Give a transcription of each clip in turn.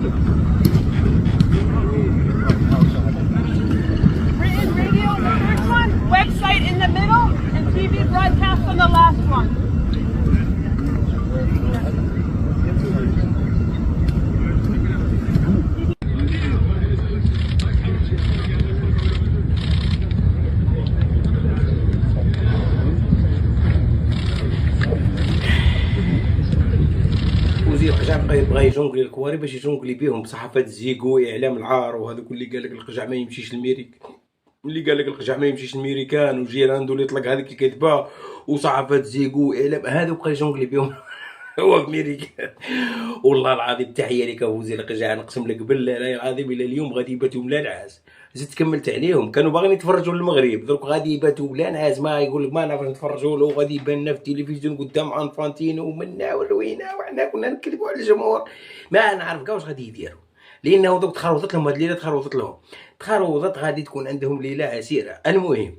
Written radio on the first one, website in the middle, and TV broadcast on the last one. وزير القجع بغا يجونكلي الكواري باش يجونكلي بيهم بصحافات زيكو اعلام العار، وهذوك اللي قال لك القجع ما يمشيش للميريك، اللي قال لك القجع ما يمشيش للميريكان، وجيراندو اللي طلق هذيك الكذبه، وصحافات زيكو اعلام هذوك بغا يجونكلي بيهم هو في ميريكان. والله العظيم تحيه لك وزير القجع، نقسم لك بالله العظيم الى اليوم غادي يباتوا ملا نعاس. زدت كملت عليهم، كانوا باغيين يتفرجوا للمغرب، درك غادي يباتوا بلا نعاس، ما يقول لك ما نعرفش نتفرجوا له، غادي يبان لنا في التلفزيون قدام انفانتينو ومنا وروينا، وحنا كنا نكذبوا على الجمهور. ما نعرف كاع واش غادي يديروا، لانه دوك تخربطت لهم هاد الليله، تخربطت غادي تكون عندهم ليله عسيره. المهم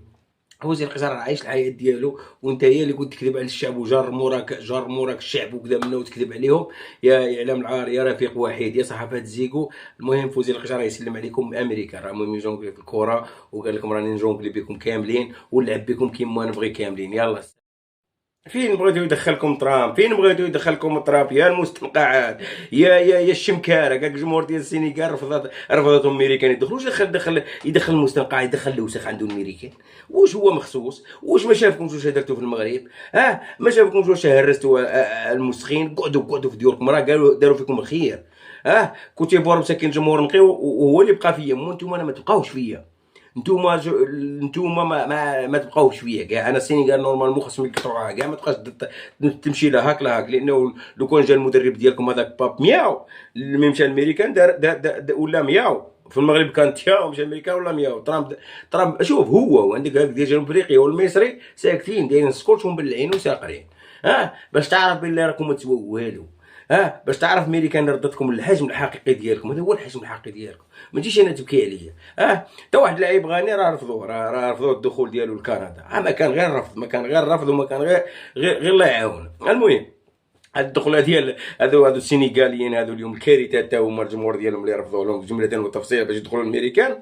وزير القجع راه عايش الحياه ديالو، وانت هي اللي كنت تكذب على الشعب وجار موراك الشعب وكذا منه وتكذب عليهم، يا اعلام العار، يا رفيق وحيد، يا صحافات زيكو. المهم وزير القجع راه يسلم عليكم امريكا، راه المهم يجونكلي في الكره، وقال لكم راني نجونكلي بكم كاملين ونلعب بكم كيما نبغي كاملين. يلا فين بغيتو يدخلكم ترامب، يا المستنقعات، يا الشمكاره. كاع الجمهور ديال السينيغال رفضتهم الميريكان يدخلوش. يدخل المستنقع، يدخل الوسخ عنده الميريكان. واش هو مخصوص؟ واش ما شافكمش واش درتو في المغرب؟ ما شافكمش واش هرستوا المسخين؟ قعدوا في ديوركم، راه داروا فيكم الخير. كنتي بور مساكين الجمهور نقي، وهو اللي بقى فيا. انتم انا ما تبقاوش فيا، نتوما ما تبقاوش فيا كاع. انا السينيغال نورمالمون خصهم يقطعوها كاع، ما تبقاش تمشي لها هاك لهاك، لانه لو كان جا المدرب ديالكم هذاك باب مياو اللي مشى للميريكان دار ولا مياو في المغرب، كان تياو مشى للميريكان ولا مياو. ترامب شوف هو وعندك هاك ديال جنوب افريقيا والمصري ساكتين دايرين سكوتش ومبلعين وساقرين. باش تعرف بالله راكم ما تسووا والو. باش تعرف ميريكان ردتكم الحجم الحقيقي ديالكم. هذا هو الحجم الحقيقي ديالكم، ما تجيش انا تبكي عليا. تا واحد اللاعب غاني راه رفضوا الدخول ديالو لكندا. ما كان غير رفض، وما كان غير الله يعاون. المهم هاد الدخله ديال هادو السينيغاليين هادو اليوم الكارثه، تا هما الجمهور ديالهم اللي رفضوا لهم جمله وتفصيل باش يدخلوا للميريكان.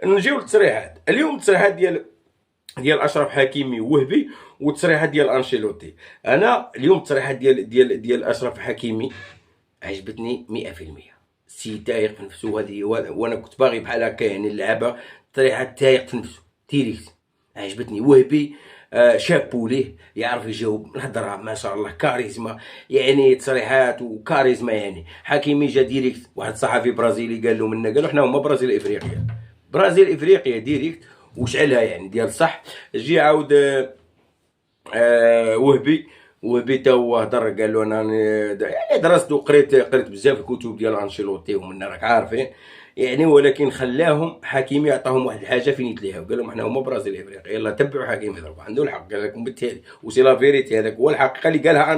نجيو للتصريحات اليوم، التصريحات ديال اشرف حكيمي ووهبي، والتصريحات ديال انشيلوتي. انا اليوم التصريحات ديال اشرف حكيمي عجبتني 100%. السيد تايق في نفسه، هذه وانا كنت باغي بحال هكا يعني اللعبه. تصريحات تايق في نفسه تيريكت عجبتني. وهبي شابو ليه، يعرف يجاوب، الهضره ما شاء الله، كاريزما يعني، تصريحات وكاريزما يعني. حكيمي جا ديريكت، واحد صحفي برازيلي قال له منا، قالوا حنا هما برازيل افريقيا ديريكت وشعلها يعني ديال صح. جي عاود وهبي تا هو هضر، قال له انا يعني درست وقريت بزاف الكتب ديال انشيلوتي ومنا راك عارفين يعني، ولكن خلاهم حكيمي عطاهم واحد الحاجه فين يتليها، وقال لهم حنا هما برازيل افريقيا، يلا تبعوا حكيمي ضربوا، عنده الحق، قال لكم بالتالي وسي لا فيريتي. هذاك هو الحقيقه اللي قالها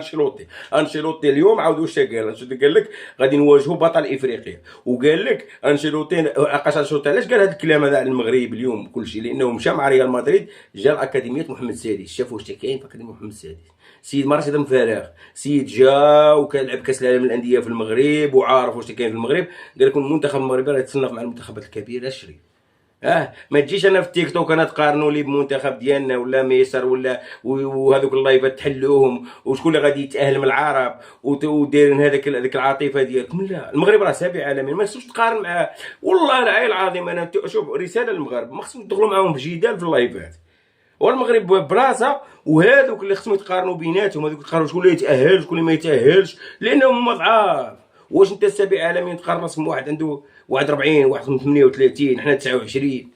انشيلوتي اليوم. عاود واش قال لك غادي نواجهوا بطل افريقيا، وقال لك انشيلوتي علاش قال هذا الكلام هذا على المغرب اليوم كلشي، لانه مشى مع ريال مدريد، جا لاكاديميه محمد السادس، شاف واش كاين في اكاديميه محمد السادس. سيد ما راهش هذا فارغ، سيد جا وكان لعب كاس العالم للانديه في المغرب وعارف واش كاين في المغرب. قال لكم المنتخب المغربي راه يتصنف مع المنتخبات الكبيره الشريف. ما تجيش انا في التيك توك انا تقارنوا لي بمنتخب ديالنا ولا مصر ولا وهذوك اللايفات تحلوهم، وشكون اللي غادي يتاهل من العرب ودايرين هذاك العاطفه ديالكم. لا، المغرب راه سابع عالمي، ما خصوش تقارن معاه. والله العلي العظيم انا شوف رساله للمغرب، ما خصوش تدخلوا معاهم في جدال في اللايفات. والمغرب براسه، وهذوك اللي خصهم يتقارنوا بيناتهم، هذوك يتقارنوا شكون اللي يتاهل شكون اللي ما يتاهلش، لانهم هما ضعاف. واش انت السابع عالمي تقارن راسك بواحد عنده 41 واحد 38 حنا 29،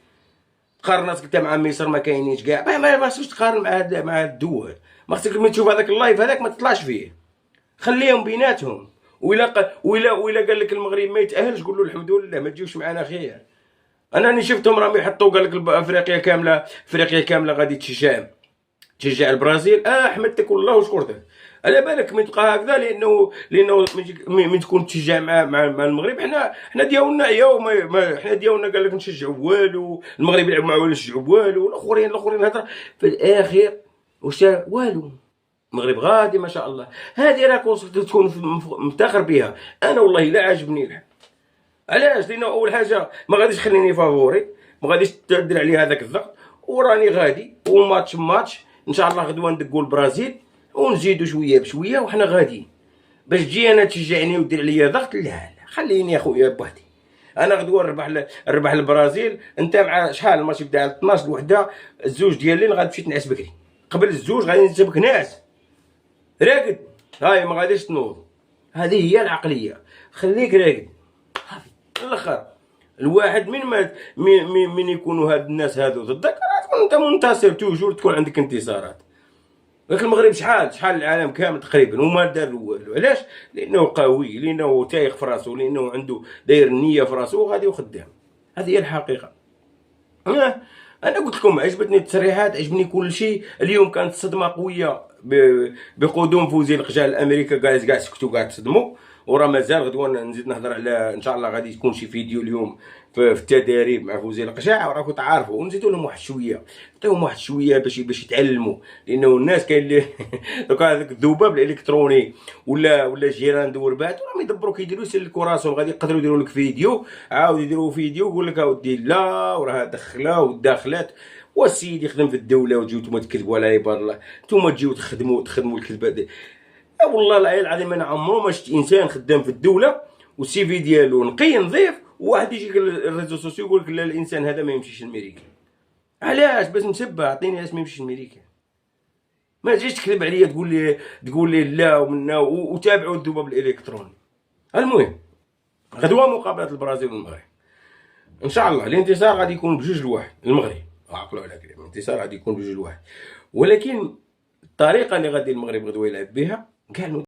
تقارن راسك انت مع مصر ما كاينينش كاع. ما خصكش تقارن مع الدول. ما خصك ملي تشوف هذاك اللايف هذاك ما تطلعش فيه، خليهم بيناتهم. وإلا قال لك المغرب ما يتاهلش قول له الحمد لله، ما تجيوش معنا خير. انا راني شفتهم راهم يحطوا، قال لك افريقيا كامله غادي تشجع البرازيل. حمدتك والله وشكرتك. على بالك من تبقى هكذا، لانه من تكون تشجع مع المغرب. حنا ديالنا حنا ديالنا قال لك نشجعوا والو، المغرب يلعب مع والو نشجعوا والو، الاخرين هضره في الاخر واش والو. المغرب غادي ما شاء الله، هذه راك تكون مفتخر بها. انا والله لا عجبني الحال، علاش؟ لأنه أول حاجة ما غاديش تخليني فافوري، ما غاديش تدير عليه هذاك الضغط، وراني غادي وماتش ماتش ان شاء الله غدوه ندقوا البرازيل ونزيدوا شويه بشويه وحنا غاديين. باش تجي انا تشجعني ودير عليا ضغط، لا لا خليني اخويا بوحدي. انا غدوه نربح البرازيل. انت مع شحال الماتش يبدا على 12 الوحده، الزوج ديال الليل غتمشي تنعس بكري، قبل الزوج غادي نسبك ناعس راقد. هاي ما غاديش تنوض، هذه هي العقليه، خليك راقد صافي. الاخر الواحد من يكونوا هاد الناس هادو ضدك تكون انت منتصر توجور، تكون عندك انتصارات. ولكن المغرب شحال العالم كامل تقريبا وما دار والو. علاش؟ لانه قوي، لانه تايق في راسو، لانه عنده داير النيه في راسو وغادي وخدام. هذه هي الحقيقه. انا قلت لكم عجبتني التصريحات، عجبني كل شيء. اليوم كانت صدمه قويه بقدوم فوزي القجال الامريكا، كاع سكتوا كاع تصدموا. وراه مازال غدوه نزيد نهضر على ان شاء الله غادي تكون شي فيديو اليوم في التدريب مع فوزي القجاع، وراكم تعرفوا، ونزيدوا لهم واحد شويه، نعطيهم واحد شويه باش يتعلموا. لانه الناس كاين اللي دوكا هذاك الذباب الالكتروني ولا جيران وربات راهم يدبروا كيديروا يسلكوا راسهم. غادي يقدروا يديروا لك فيديو، عاود يديروا فيديو يقول لك اودي لا وراه دخله وداخلات. والسيد يخدم في الدوله وتجيو نتوما تكذبوا على عباد الله، نتوما تجيو تخدموا الكذبه دي. والله العظيم انا عمرو ما شفت انسان خدام في الدوله والسي في ديالو نقي نظيف، وواحد يجيك الريزو سوسيو يقول لك لا الانسان هذا ما يمشيش لميريكا. علاش؟ باش مسبه عطيني علاش ما يمشيش لميريكا. ما تجيش تكذب عليا تقول لي لا ومنا وتابعوا الذباب الالكتروني. المهم غدوه مقابله البرازيل والمغرب ان شاء الله. الانتصار غادي يكون بجوج لواحد المغرب، عقلوا على كلامي، الانتصار غادي يكون بجوج لواحد. ولكن الطريقه اللي غادي المغرب غدوه يلعب بها كاع